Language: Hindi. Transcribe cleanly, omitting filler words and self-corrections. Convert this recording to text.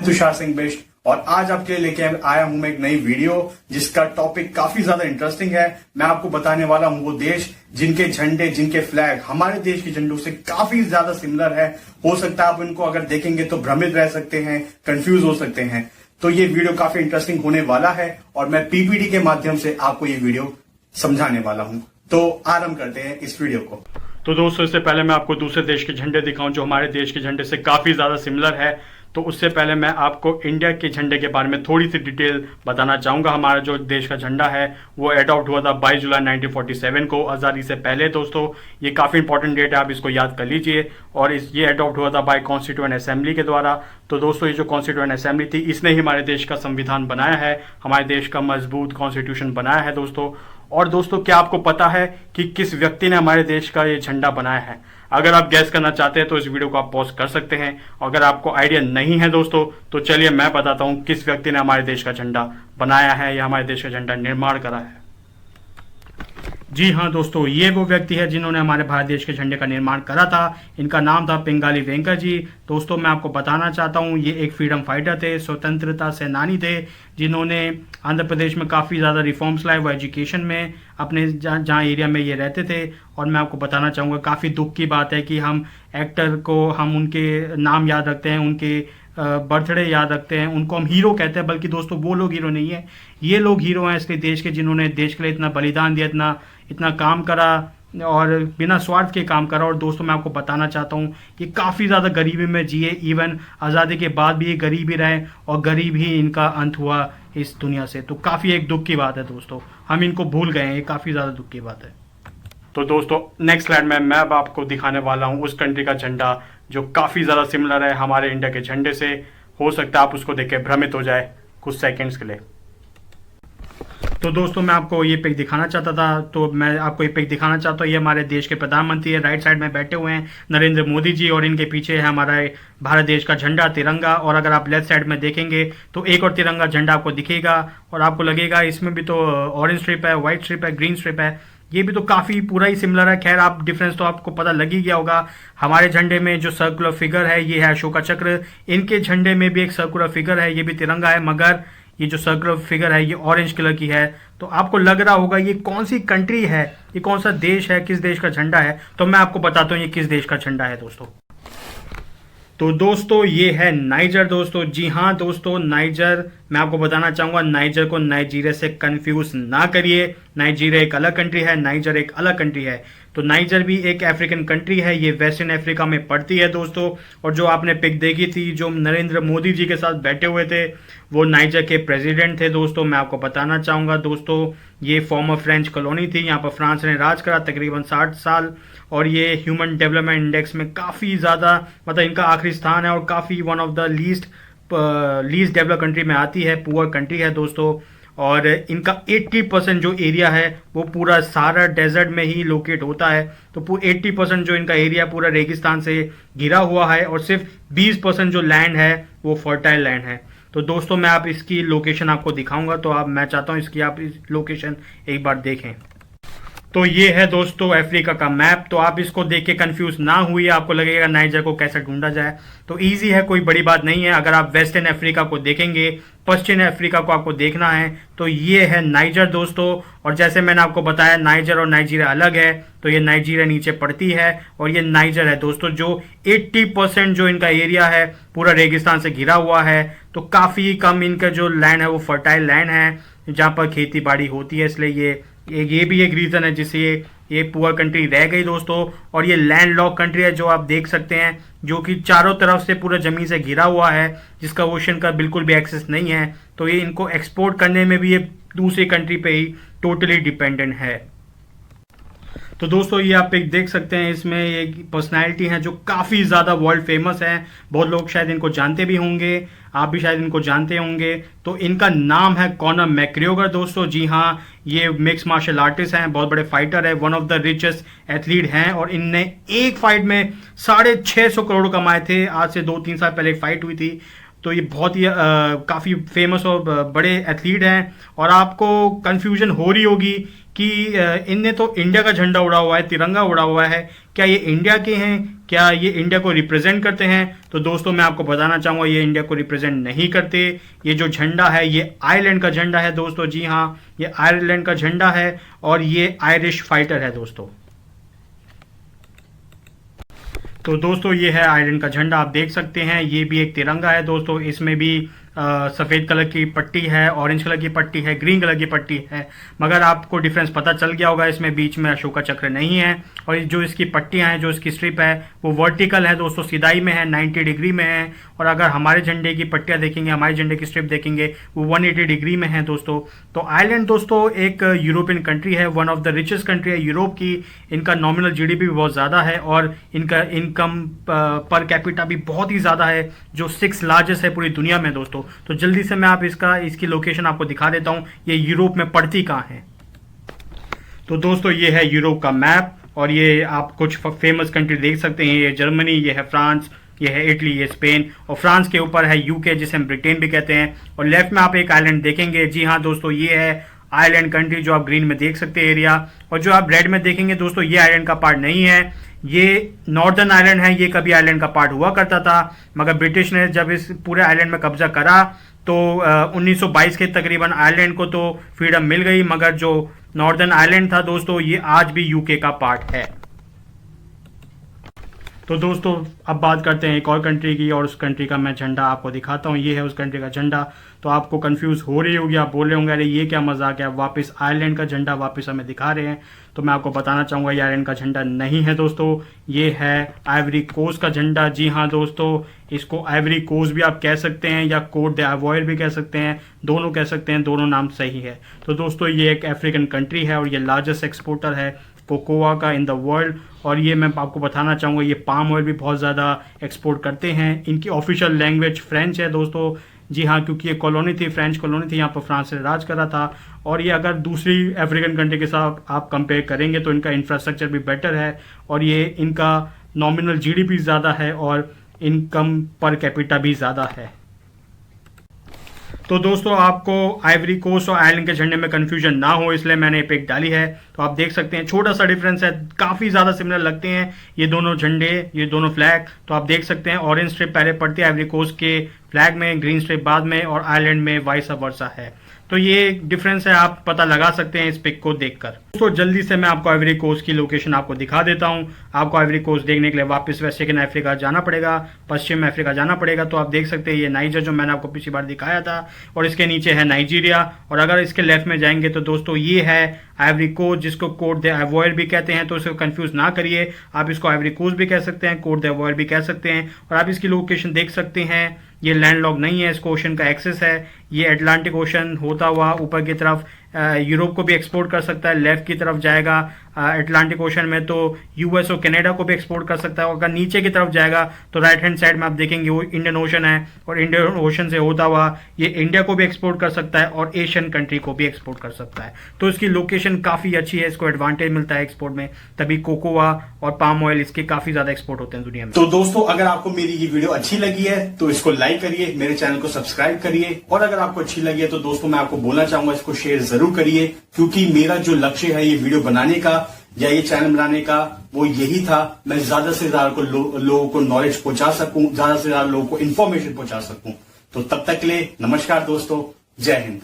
तुषार सिंह बिष्ट और आज आपके लिए लेके आया हूं मैं एक नई वीडियो जिसका टॉपिक काफी ज्यादा इंटरेस्टिंग है। मैं आपको बताने वाला हूं वो देश जिनके झंडे, जिनके फ्लैग हमारे देश के झंडों से काफी ज्यादा सिमिलर है। हो सकता है आप इनको अगर देखेंगे तो भ्रमित रह सकते हैं, कंफ्यूज हो सकते हैं। तो ये वीडियो काफी इंटरेस्टिंग होने वाला है और मैं पीपीटी के माध्यम से आपको ये वीडियो समझाने वाला हूं। तो आरंभ करते हैं इस वीडियो को। तो दोस्तों, इससे पहले मैं आपको दूसरे देश के झंडे दिखाऊं जो हमारे देश के झंडे से काफ़ी ज़्यादा सिमिलर है। तो उससे पहले मैं आपको इंडिया के झंडे के बारे में थोड़ी सी डिटेल बताना चाहूँगा। हमारा जो देश का झंडा है वो अडॉप्ट हुआ था 22 जुलाई 1947 को, आज़ादी से पहले। दोस्तों, ये काफ़ी इंपॉर्टेंट डेट है, आप इसको याद कर लीजिए। और ये अडॉप्ट हुआ था बाय कॉन्स्टिट्यूएंट असेंबली के द्वारा। तो दोस्तों, ये जो कॉन्स्टिट्यूएंट असेंबली थी इसने ही हमारे देश का संविधान बनाया है, हमारे देश का मजबूत कॉन्स्टिट्यूशन बनाया है दोस्तों। और दोस्तों, क्या आपको पता है कि किस व्यक्ति ने हमारे देश का ये झंडा बनाया है? अगर आप गैस करना चाहते हैं तो इस वीडियो को आप पॉज कर सकते हैं। अगर आपको आइडिया नहीं है दोस्तों तो चलिए मैं बताता हूं किस व्यक्ति ने हमारे देश का झंडा बनाया है या हमारे देश का झंडा निर्माण करा है। जी हाँ दोस्तों, ये वो व्यक्ति है जिन्होंने हमारे भारत देश के झंडे का निर्माण करा था। इनका नाम था पिंगाली वेंकर जी। दोस्तों, मैं आपको बताना चाहता हूँ ये एक फ्रीडम फाइटर थे, स्वतंत्रता सेनानी थे, जिन्होंने आंध्र प्रदेश में काफ़ी ज़्यादा रिफॉर्म्स लाए वो एजुकेशन में, अपने जहाँ एरिया में ये रहते थे। और मैं आपको बताना चाहूँगा काफ़ी दुख की बात है कि हम एक्टर को हम उनके नाम याद रखते हैं, उनके बर्थडे याद रखते हैं, उनको हम हीरो कहते हैं, बल्कि दोस्तों वो लोग हीरो नहीं है, ये लोग हीरो हैं इसलिए देश के, जिन्होंने देश के लिए इतना बलिदान दिया, इतना काम करा और बिना स्वार्थ के काम करा। और दोस्तों, मैं आपको बताना चाहता हूँ ये काफ़ी ज़्यादा गरीबी में जिए, इवन आज़ादी के बाद भी ये गरीब ही रहे और गरीब ही इनका अंत हुआ इस दुनिया से। तो काफ़ी एक दुख की बात है दोस्तों, हम इनको भूल गए हैं, ये काफ़ी ज़्यादा दुख की बात है। तो दोस्तों, नेक्स्ट स्लाइड में मैं अब आपको दिखाने वाला हूँ उस कंट्री का झंडा जो काफ़ी ज़्यादा सिमिलर है हमारे इंडिया के झंडे से। हो सकता है आप उसको देख के भ्रमित हो जाए कुछ सेकंड्स के लिए। तो दोस्तों, मैं आपको ये पिक दिखाना चाहता था, तो मैं आपको ये पिक दिखाना चाहता हूँ। ये हमारे देश के प्रधानमंत्री है, राइट साइड में बैठे हुए हैं नरेंद्र मोदी जी, और इनके पीछे है हमारा भारत देश का झंडा, तिरंगा। और अगर आप लेफ्ट साइड में देखेंगे तो एक और तिरंगा झंडा आपको दिखेगा और आपको लगेगा इसमें भी तो ऑरेंज स्ट्रिप है, व्हाइट स्ट्रिप है, ग्रीन स्ट्रिप है, ये भी तो काफ़ी पूरा ही सिमिलर है। खैर, आप डिफरेंस तो आपको पता लग ही गया होगा। हमारे झंडे में जो सर्कुलर फिगर है ये है अशोका चक्र, इनके झंडे में भी एक सर्कुलर फिगर है, ये भी तिरंगा है, मगर ये जो सर्कुलर फिगर है ये ऑरेंज कलर की है। तो आपको लग रहा होगा ये कौन सी कंट्री है, ये कौन सा देश है, किस देश का झंडा है। तो मैं आपको बताता हूँ ये किस देश का झंडा है दोस्तों। तो दोस्तों, ये है नाइजर दोस्तों। जी हाँ दोस्तों, नाइजर, मैं आपको बताना चाहूँगा नाइजर को नाइजीरिया से कंफ्यूज ना करिए। नाइजीरिया एक अलग कंट्री है, नाइजर एक अलग कंट्री है। तो नाइजर भी एक अफ्रीकन कंट्री है, ये वेस्टर्न अफ्रीका में पड़ती है दोस्तों। और जो आपने पिक देखी थी जो नरेंद्र मोदी जी के साथ बैठे हुए थे वो नाइजर के प्रेसिडेंट थे दोस्तों। मैं आपको बताना चाहूँगा दोस्तों, ये फॉर्मर फ्रेंच कॉलोनी थी, यहाँ पर फ्रांस ने राज करा तकरीबन 60 साल। और ये ह्यूमन डेवलपमेंट इंडेक्स में काफ़ी ज़्यादा, मतलब इनका आखिरी स्थान है और काफ़ी one of the least develop country में आती है, पुअर कंट्री है दोस्तों। और इनका 80% जो एरिया है वो पूरा सारा डेजर्ट में ही लोकेट होता है। तो 80% जो इनका एरिया पूरा रेगिस्तान से घिरा हुआ है और सिर्फ 20% जो लैंड है वो फर्टाइल लैंड है। तो दोस्तों, मैं आप इसकी लोकेशन आपको दिखाऊंगा, तो मैं चाहता हूँ इसकी आप इस लोकेशन एक बार देखें। तो ये है दोस्तों अफ्रीका का मैप। तो आप इसको देख के कंफ्यूज ना हुई, आपको लगेगा नाइजर को कैसे ढूंढा जाए। तो इजी है, कोई बड़ी बात नहीं है। अगर आप वेस्टर्न अफ्रीका को देखेंगे, पश्चिमी अफ्रीका को आपको देखना है, तो ये है नाइजर दोस्तों। और जैसे मैंने आपको बताया नाइजर और नाइजीरिया अलग है, तो ये नाइजीरिया नीचे पड़ती है और ये नाइजर है दोस्तों, जो 80% जो इनका एरिया है पूरा रेगिस्तान से घिरा हुआ है। तो काफ़ी कम इनका जो लैंड है वो फर्टाइल लैंड है जहाँ पर खेती बाड़ी होती है, इसलिए ये भी एक रीज़न है जिससे ये पुअर कंट्री रह गई दोस्तों। और ये लैंड लॉक कंट्री है जो आप देख सकते हैं, जो कि चारों तरफ से पूरा ज़मीन से घिरा हुआ है, जिसका ओशन का बिल्कुल भी एक्सेस नहीं है। तो ये इनको एक्सपोर्ट करने में भी ये दूसरी कंट्री पे ही टोटली डिपेंडेंट है। तो दोस्तों, ये आप एक देख सकते हैं, इसमें एक पर्सनालिटी है जो काफ़ी ज़्यादा वर्ल्ड फेमस है, बहुत लोग शायद इनको जानते भी होंगे, आप भी शायद इनको जानते होंगे। तो इनका नाम है कॉनर मैकग्रेगर दोस्तों। जी हाँ, ये मिक्स मार्शल आर्टिस्ट हैं, बहुत बड़े फाइटर है, one of the richest athlete हैं। और इनने एक फाइट में 650 करोड़ कमाए थे। आज से 2-3 साल पहले एक फाइट हुई थी। तो ये बहुत ही काफ़ी फेमस और बड़े एथलीट हैं। और आपको कन्फ्यूजन हो रही होगी कि इनने तो इंडिया का झंडा उड़ा हुआ है, तिरंगा उड़ा हुआ है, क्या ये इंडिया के हैं क्या ये इंडिया को रिप्रेजेंट करते हैं? तो दोस्तों मैं आपको बताना चाहूंगा ये इंडिया को रिप्रेजेंट नहीं करते। ये जो झंडा है ये आयरलैंड का झंडा है दोस्तों। जी हाँ, ये आयरलैंड का झंडा है और ये आयरिश फाइटर है दोस्तों। तो दोस्तों ये है आयरलैंड का झंडा, आप देख सकते हैं। ये भी एक तिरंगा है दोस्तों। इसमें भी सफ़ेद कलर की पट्टी है, ऑरेंज कलर की पट्टी है, ग्रीन कलर की पट्टी है। मगर आपको डिफरेंस पता चल गया होगा, इसमें बीच में अशोका चक्र नहीं है। और जो इसकी पट्टियां हैं, जो इसकी स्ट्रिप है वो वर्टिकल है दोस्तों, सीधाई में है, 90 डिग्री में है। और अगर हमारे झंडे की पट्टियां देखेंगे, हमारे झंडे की स्ट्रिप देखेंगे, वो 180 डिग्री में है दोस्तों। तो आयरलैंड दोस्तों एक यूरोपियन कंट्री है, one of the richest country है यूरोप की। इनका नॉमिनल जीडीपी भी बहुत ज़्यादा है और इनका इनकम पर कैपिटा भी बहुत ही ज़्यादा है, जो 6 लार्जेस्ट है पूरी दुनिया में दोस्तों। तो जल्दी से मैं इसकी लोकेशन आपको दिखा देता हूँ, ये यूरोप में पड़ती कहाँ है। तो दोस्तों ये है यूरोप का मैप और ये आप कुछ फेमस कंट्री देख सकते हैं। ये जर्मनी, ये है फ्रांस, ये है इटली, ये स्पेन और फ्रांस के ऊपर है यूके, जिसे हम ब्रिटेन भी कहते हैं। और लेफ्ट में आप एक आइलैंड देखेंगे। जी हाँ दोस्तों, ये है आइलैंड कंट्री, जो आप ग्रीन में देख सकते हैं एरिया। और जो आप रेड में देखेंगे दोस्तों, ये आइलैंड का पार्ट नहीं है, ये नॉर्दर्न आइलैंड है। ये कभी आइलैंड का पार्ट हुआ करता था, मगर ब्रिटिश ने जब इस पूरे आइलैंड में कब्जा करा तो 1922 के तकरीबन आइलैंड को तो फ्रीडम मिल गई। मगर जो नॉर्दर्न आइलैंड था दोस्तों, ये आज भी यूके का पार्ट है। तो दोस्तों अब बात करते हैं एक और कंट्री की, और उस कंट्री का मैं झंडा आपको दिखाता हूँ। ये है उस कंट्री का झंडा। तो आपको कंफ्यूज हो रही होगी, आप बोल रहे होंगे अरे ये क्या मजाक है, वापस आयरलैंड का झंडा वापस हमें दिखा रहे हैं। तो मैं आपको बताना चाहूँगा ये आयरलैंड का झंडा नहीं है दोस्तों, ये है आइवरी कोस्ट का झंडा। जी हाँ दोस्तों, इसको आइवरी कोस्ट भी आप कह सकते हैं या कोट द आइवॉयर भी कह सकते हैं, दोनों कह सकते हैं, दोनों नाम सही है। तो दोस्तों ये एक अफ्रीकन कंट्री है और ये लार्जेस्ट एक्सपोर्टर है कोकोआ का इन द वर्ल्ड। और ये मैं आपको बताना चाहूँगा ये पाम ऑयल भी बहुत ज़्यादा एक्सपोर्ट करते हैं। इनकी ऑफिशियल लैंग्वेज फ्रेंच है दोस्तों। जी हाँ, क्योंकि ये कॉलोनी थी, फ्रेंच कॉलोनी थी, यहाँ पर फ्रांस ने राज करा था। और ये अगर दूसरी अफ्रीकन कंट्री के साथ आप कंपेयर करेंगे तो इनका इंफ्रास्ट्रक्चर भी बेटर है और ये इनका नॉमिनल जीडीपी ज़्यादा है और इनकम पर कैपिटा भी ज़्यादा है। तो दोस्तों आपको आइवरी कोस्ट और आयरलैंड के झंडे में कंफ्यूजन ना हो इसलिए मैंने पिक डाली है। तो आप देख सकते हैं छोटा सा डिफरेंस है, काफ़ी ज़्यादा सिमिलर लगते हैं ये दोनों झंडे, ये दोनों फ्लैग। तो आप देख सकते हैं ऑरेंज स्ट्रिप पहले पड़ती है आइवरी कोस्ट के फ्लैग में, ग्रीन स्ट्रिप बाद में, और आयरलैंड में वाइस वर्सा है। तो ये डिफरेंस है, आप पता लगा सकते हैं इस पिक को देखकर। दोस्तों जल्दी से मैं आपको आइवरी कोस्ट की लोकेशन आपको दिखा देता हूं। आपको आइवरी कोस्ट देखने के लिए वापस वेस्टर्न अफ्रीका जाना पड़ेगा, पश्चिम अफ्रीका जाना पड़ेगा। तो आप देख सकते हैं ये नाइजर जो मैंने आपको पिछली बार दिखाया था, और इसके नीचे है नाइजीरिया। और अगर इसके लेफ्ट में जाएंगे तो दोस्तों ये है आइवरी कोस्ट, जिसको कोट द आइवॉयर भी कहते हैं। तो इसको कंफ्यूज ना करिए, आप इसको आइवरी कोस्ट भी कह सकते हैं, कोट द आइवॉयर भी कह सकते हैं। और आप इसकी लोकेशन देख सकते हैं, ये लैंडलॉक नहीं है, इसको ओशन का एक्सेस है। ये अटलांटिक ओशन होता हुआ ऊपर की तरफ यूरोप को भी एक्सपोर्ट कर सकता है, लेफ्ट की तरफ जाएगा अटलांटिक ओशन में तो यूएस और कनाडा को भी एक्सपोर्ट कर सकता है। और अगर नीचे की तरफ जाएगा तो राइट हैंड साइड में आप देखेंगे वो इंडियन ओशन है, और इंडियन ओशन से होता हुआ ये इंडिया को भी एक्सपोर्ट कर सकता है और एशियन कंट्री को भी एक्सपोर्ट कर सकता है। तो इसकी लोकेशन काफ़ी अच्छी है, इसको एडवांटेज मिलता है एक्सपोर्ट में, तभी कोकोआ और पाम ऑयल इसके काफ़ी ज़्यादा एक्सपोर्ट होते हैं दुनिया में। तो दोस्तों अगर आपको मेरी ये वीडियो अच्छी लगी है तो इसको लाइक करिए, मेरे चैनल को सब्सक्राइब करिए, और अगर आपको अच्छी लगी है तो दोस्तों मैं आपको बोलना चाहूंगा इसको शेयर जरूर करिए, क्योंकि मेरा जो लक्ष्य है ये वीडियो बनाने का या ये चैनल बनाने का वो यही था, मैं ज्यादा से ज्यादा लोगों को नॉलेज पहुंचा सकूं, ज्यादा से ज्यादा लोगों को इन्फॉर्मेशन पहुंचा सकूं। तो तब तक के लिए नमस्कार दोस्तों, जय हिंद।